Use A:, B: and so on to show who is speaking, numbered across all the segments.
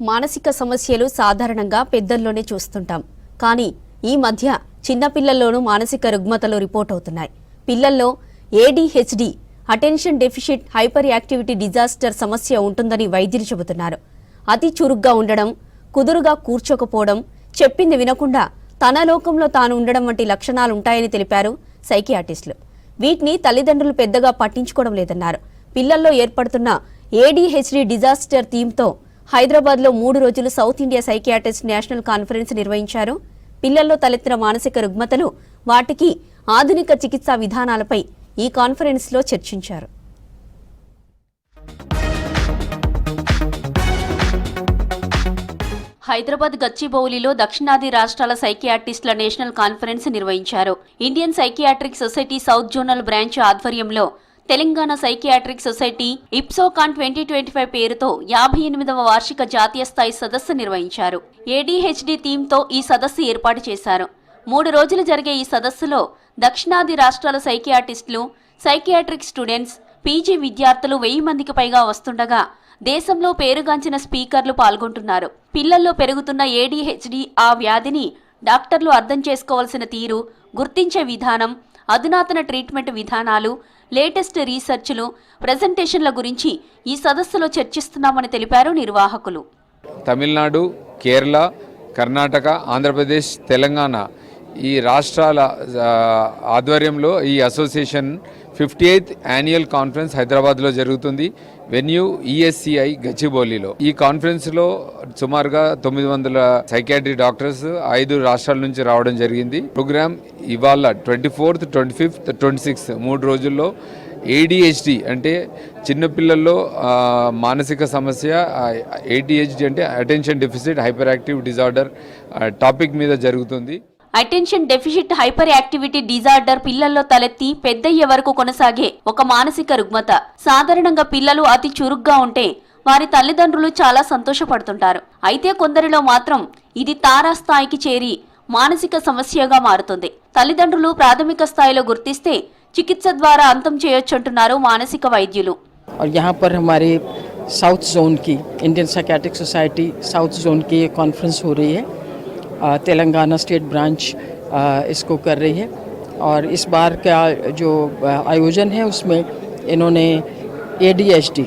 A: మానసిక సమస్యలు సాధారణంగా పెద్దల్లోనే చూస్తుంటాం. కానీ ఈ మధ్య చిన్నపిల్లల్లోనూ మానసిక రుగ్మతలు రిపోర్ట్ అవుతున్నాయి. పిల్లల్లో ADHD attention deficit hyper activity disaster సమస్య ఉంటుందని వైద్యులు చెబుతున్నారు. అతి చురుగ్గా ఉండడం, కుదురుగా కూర్చోకపోవడం, చెప్పింది వినకుండా తన లోకంలో తాను ఉండడం వంటి లక్షణాలుంటాయని తెలిపారు సైకియాట్రిస్టులు. వీటిని తల్లిదండ్రులు పెద్దగా పట్టించుకోవడం లేదన్నారు. పిల్లల్లో ఏర్పడుతున్న ADHD డిజాస్టర్ థీమ్తో హైదరాబాద్లో 3 రోజులు south India psychiatrist national conference నిర్వహించారు. పిల్లల్లో తలెత్తిన మానసిక రుగ్మతలు, వాటికి ఆధునిక చికిత్సా విధానాలపై ఈ కాన్ఫరెన్స్లో చర్చించారు. హైదరాబాద్ గచ్చిబౌలిలో దక్షిణాది రాష్ట్రాల సైకియాట్రిస్టుల నేషనల్ కాన్ఫరెన్స్ నిర్వహించారు. Indian psychiatric society south zonal branch ఆధ్వర్యంలో తెలంగాణ సైకియాట్రిక్ సొసైటీ ఇప్సోకాన్ 2025 పేరుతో 58వ వార్షిక జాతీయ స్థాయి సదస్సు నిర్వహించారు. ADHD థీమ్తో ఈ సదస్సు ఏర్పాటు చేశారు. 3 రోజులు జరిగే ఈ సదస్సులో దక్షిణాది రాష్ట్రాల సైకియాట్రిస్టులు, సైకియాట్రిక్ స్టూడెంట్స్, PG విద్యార్థులు 1000 మందికి పైగా వస్తుండగా దేశంలో పేరుగాంచిన స్పీకర్లు పాల్గొంటున్నారు. పిల్లల్లో పెరుగుతున్న ADHD, ఆ వ్యాధిని డాక్టర్లు అర్థం చేసుకోవాల్సిన తీరు, గుర్తించే విధానం, అధునాతన ట్రీట్మెంట్ విధానాలు, లేటెస్ట్ రీసెర్చ్లు, ప్రెజెంటేషన్ల గురించి ఈ సదస్సులో చర్చిస్తున్నామని తెలిపారు నిర్వాహకులు.
B: తమిళనాడు, కేరళ, కర్ణాటక, ఆంధ్రప్రదేశ్, తెలంగాణ ఈ రాష్ట్రాల ఆధ్వర్యంలో ఈ అసోసియేషన్ 58th యాన్యువల్ కాన్ఫరెన్స్ హైదరాబాద్లో జరుగుతుంది. Venue ESCI గచ్చిబౌలిలో. ఈ కాన్ఫరెన్స్లో సుమారుగా 900 సైకియాట్రీ డాక్టర్స్ 5 రాష్ట్రాల నుంచి రావడం జరిగింది. ప్రోగ్రామ్ ఇవాళ 24th, 25th, 26th 3 రోజుల్లో ADHD అంటే చిన్నపిల్లల్లో మానసిక సమస్య, ADHD అంటే attention deficit hyper active disorder topic మీద జరుగుతుంది.
A: Attention deficit hyper activity disorder పిల్లల్లో తలెత్తి పెద్దయ్యే వరకు కొనసాగే ఒక మానసిక రుగ్మత. సాధారణంగా పిల్లలు అతి చురుగ్గా ఉంటే వారి తల్లిదండ్రులు చాలా సంతోషపడుతుంటారు. అయితే కొందరిలో మాత్రం ఇది తారాస్థాయికి చేరి మానసిక సమస్యగా మారుతుంది. తల్లిదండ్రులు ప్రాథమిక స్థాయిలో గుర్తిస్తే చికిత్స ద్వారా అంతం చేయొచ్చంటున్నారు మానసిక వైద్యులు.
C: साउथ जोन की Indian psychiatric society south zone की ये कॉन्फ्रेंस हो रही है. तेलंगाना स्टेट ब्रांच इसको कर रही है और इस बार का जो आयोजन है उसमें इन्होंने ADHD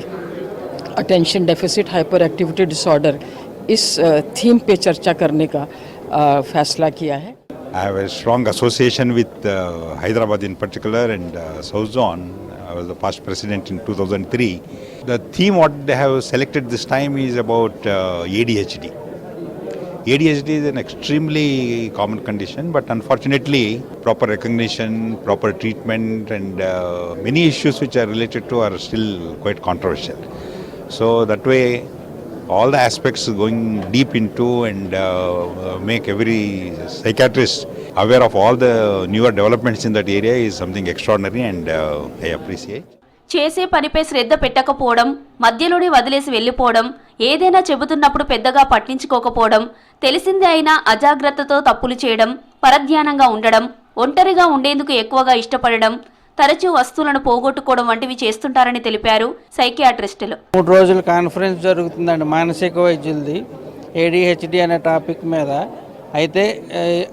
C: attention deficit hyper activity disorder इस थीम पे चर्चा करने का फैसला किया है.
D: I have a strong association with Hyderabad in particular and South Zone. I was the past president in 2003. The theme what they have selected this time is about ADHD. ADHD is an extremely common condition, but unfortunately proper recognition, proper treatment and many issues which are related to are still quite controversial. So that way all the aspects going deep into and make every psychiatrist aware of all the newer developments in that area is something extraordinary and I appreciate.
A: చేసే పనిపై శ్రద్ధ పెట్టకపోవడం, మధ్యలోనే వదిలేసి వెళ్లిపోవడం, ఏదైనా చెబుతున్నప్పుడు పెద్దగా పట్టించుకోకపోవడం, తెలిసిందే అయినా అజాగ్రత్తతో తప్పులు చేయడం, పరధ్యానంగా ఉండడం, ఒంటరిగా ఉండేందుకు ఎక్కువగా ఇష్టపడడం, తరచూ వస్తువులను పోగొట్టుకోవడం వంటివి చేస్తుంటారని తెలిపారు సైకియాట్రిస్టులు.
E: 3 రోజుల కాన్ఫరెన్స్ జరుగుతుందండి మానసిక వైద్యులది ADHD అనే టాపిక్ మీద. అయితే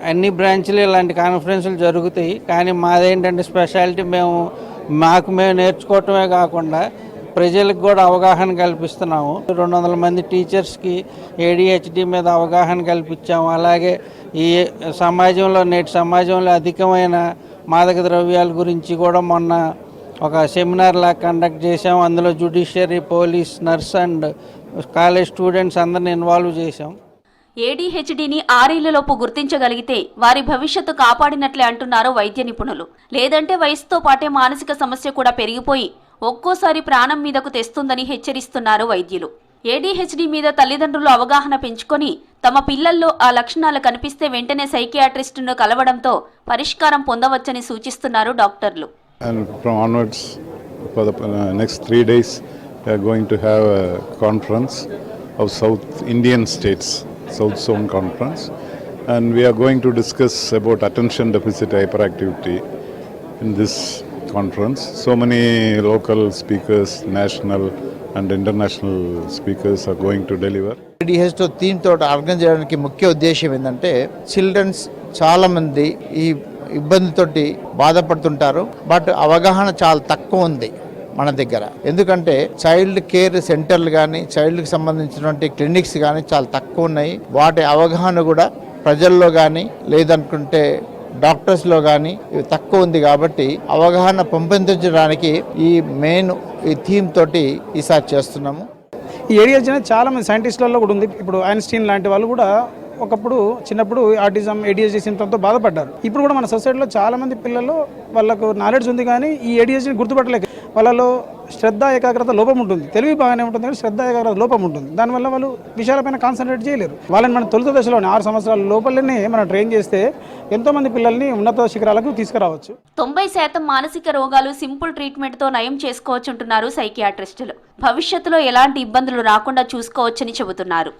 E: అన్ని బ్రాంచ్లు ఇలాంటి కాన్ఫరెన్సులు జరుగుతాయి. కానీ మాదేంటంటే స్పెషాలిటీ మాకు మేము నేర్చుకోవటమే కాకుండా ప్రజలకు కూడా అవగాహన కల్పిస్తున్నాము. 200 మంది టీచర్స్కి ADHD మీద అవగాహన కల్పించాము. అలాగే ఈ నేటి సమాజంలో అధికమైన మాదక ద్రవ్యాల గురించి కూడా మొన్న ఒక సెమినార్ లా కండక్ట్ చేసాం. అందులో judiciary, police, nurse and college students అందరిని ఇన్వాల్వ్ చేశాం.
A: ADHDని 6 ఏళ్లలోపు గుర్తించగలిగితే వారి భవిష్యత్తు కాపాడినట్లే అంటున్నారు వైద్య నిపుణులు. లేదంటే వయసుతో పాటే మానసిక సమస్య కూడా పెరిగిపోయి ఒక్కోసారి ప్రాణం మీదకు తెస్తుందని హెచ్చరిస్తున్నారు వైద్యులు. ADHD మీద తల్లిదండ్రులు అవగాహన పెంచుకొని తమ పిల్లల్లో ఆ లక్షణాలు కనిపిస్తే వెంటనే సైకియాట్రిస్టును కలవడంతో పరిష్కారం పొందవచ్చని సూచిస్తున్నారు డాక్టర్లు.
F: And from onwards for the next 3 days we are going to have a conference of South Indian states, South Zone conference, and we are going to discuss about attention deficit hyperactivity in this conference. So many local speakers, national and international speakers are going to deliver.
G: డిహెచ్తో theme తోటి organise చేయడానికి ముఖ్య ఉద్దేశం ఏంటంటే children's చాలా మంది ఈ ఇబ్బందితోటి బాధపడుతుంటారు, but అవగాహన చాలా తక్కువ ఉంది మన దగ్గర. ఎందుకంటే చైల్డ్ కేర్ సెంటర్లు కానీ చైల్డ్కి సంబంధించినటువంటి క్లినిక్స్ కానీ చాలా తక్కువ ఉన్నాయి. వాటి అవగాహన కూడా ప్రజల్లో కానీ లేదనుకుంటే డాక్టర్స్లో కానీ ఇవి తక్కువ ఉంది. కాబట్టి అవగాహన పెంపొందించడానికి ఈ మెయిన్ ఈ థీమ్ తోటి ఈసారి చేస్తున్నాము.
H: ఈ ఏడిహెచ్ అనేది చాలా మంది సైంటిస్టులలో కూడా ఉంది. ఇప్పుడు ఐన్స్టీన్ లాంటి వాళ్ళు కూడా ఒకప్పుడు చిన్నప్పుడు ఆటిజం ఏడిహెచ్డి సిమ్టమ్తో బాధపడ్డారు. ఇప్పుడు కూడా మన సొసైటీలో చాలా మంది పిల్లలు వాళ్ళకు నాలెడ్జ్ ఉంది కానీ ఈ ఏడిహెచ్డిని గుర్తుపట్టలేక వాళ్ళలో శ్రద్ధ ఏకాగ్రత లోపం ఉంటుంది. తెలివి బాగానే ఉంటుంది కానీ శ్రద్ధ ఏకాగ్రత లోపం ఉంటుంది. దానివల్ల వాళ్ళు విషయాలపైన కాన్సన్ట్రేట్ చేయలేరు. వాళ్ళని మన తొలుత దశలోనే 6 సంవత్సరాల లోపలనే మనం ట్రైన్ చేస్తే ఎంతోమంది పిల్లల్ని ఉన్నత శిఖరాలకు తీసుకురావచ్చు.
A: 90% మానసిక రోగాలు సింపుల్ ట్రీట్మెంట్తో నయం చేసుకోవచ్చుంటున్నారు సైకియాట్రిస్టులు. భవిష్యత్తులో ఎలాంటి ఇబ్బందులు రాకుండా చూసుకోవచ్చని చెబుతున్నారు.